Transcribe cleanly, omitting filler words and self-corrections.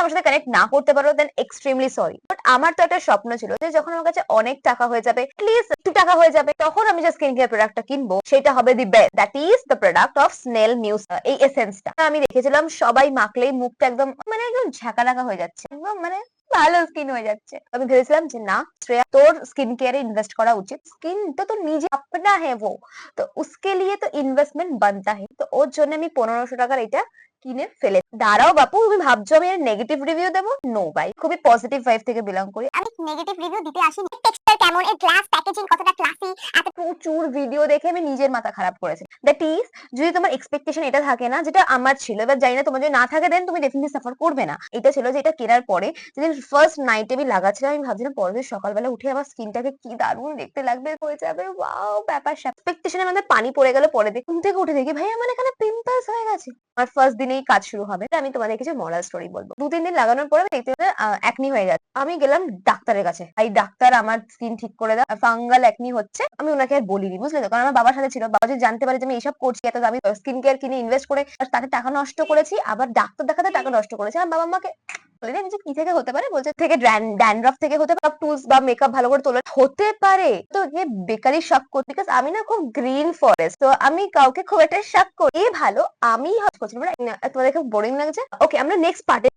আমার সাথে কানেক্ট না করতে পারো দেন এক্সট্রিমলি সরি, বাট আমার তো একটা স্বপ্ন ছিল যে যখন আমার কাছে অনেক টাকা হয়ে যাবে, প্লিজ একটু টাকা হয়ে যাবে, তখন আমি যে স্কিন কেয়ার প্রোডাক্টটা কিনবো সেটা হবে the best, that is the product of snail mucus. এই এসেন্সটা আমি দেখেছিলাম সবাই মাখলেই মুখটা একদম মানে একদম ঝাঁকানাকা হয়ে যাচ্ছে, একদম মানে ভালো স্কিন হয়ে যাচ্ছে। আমি ভেবেছিলাম যে না শ্রেয়া, তোর স্কিन केयर इन्वेस्ट करा उचित, स्किन तो तो निजे अपना है वो, तो उसके लिए तो इन्वेस्टमेंट बनता है। तो ওর জন্য আমি 1500 টাকার এটা কিনে ফেলে। দাঁড়াও বাপু, তুমি ভাবছো আমি নেগেটিভ রিভিউ দেবো? নো ভাই, খুবই পজিটিভ ভাইব থেকে বিলং করি। আমি নেগেটিভ রিভিউ দিতে আসিনি। টেক্সচার কেমন, এর গ্লাস প্যাকেজিং কতটা ক্লাসি, এত প্রচুর ভিডিও দেখে আমি নিজের মাথা খারাপ করেছি। দ্যাট ইজ, যদি তোমার এক্সপেকটেশন এটা থাকে না, যেটা আমার ছিল, এবার জানি না তোমার যদি না থাকে দেন তুমি ডেফিনেটলি সাফার করবে না। এটা ছিল যে এটা কেনার পরে যেদিন ফার্স্ট নাইটে আমি লাগাচ্ছিলাম, আমি ভাবছিলাম পরের দিন সকালবেলা উঠে আমার স্কিনটাকে কি দারুণ দেখতে লাগবে, হয়ে যাবে ওয়াও ব্যাপার। এক্সপেকটেশনের মধ্যে পানি পড়ে গেল। পরে দিন ঘুম থেকে উঠে দেখি ভাই আমার এখানে পিম্পলস হয়ে গেছে। আমার ফার্স্ট দিনেই কাজ শুরু হবে। আমি তোমাদের কিছু মরাল স্টোরি বলবো। 2-3 দিন লাগানোর পরে আমি দেখতে একনি হয়ে যাচ্ছে। আমি গেলাম ডাক্তারের কাছে, এই ডাক্তার আমার স্কিন ঠিক করে দাও, ফাঙ্গাল একনি হচ্ছে। আমি ওনাকে আর বলিনি, বুঝলে তো, কারণ আমার বাবার সাথে ছিল। বাবা যদি জানতে পারে যে আমি এইসব করছি, এত দামি স্কিন কেয়ার কিনে ইনভেস্ট করে তাতে টাকা নষ্ট করেছি, আবার ডাক্তার দেখাতে টাকা নষ্ট করেছি, আমার বাবা মাকে বলিনি যে কি থেকে হতে পারে, বলছে থেকে ড্যান্ড্রফ থেকে হতে পারে, টুলস বা মেকআপ ভালো করে তোলে হতে পারে। তো যে বেকারি শক করতে, বিকজ আমি না খুব গ্রিন ফরেস্ট, তো আমি কাউকে খুব একটা শক করি ভালো, আমি হজ করছি। তোমাদের খুব বোরিং লাগছে? ওকে, আমরা নেক্সট পার্টে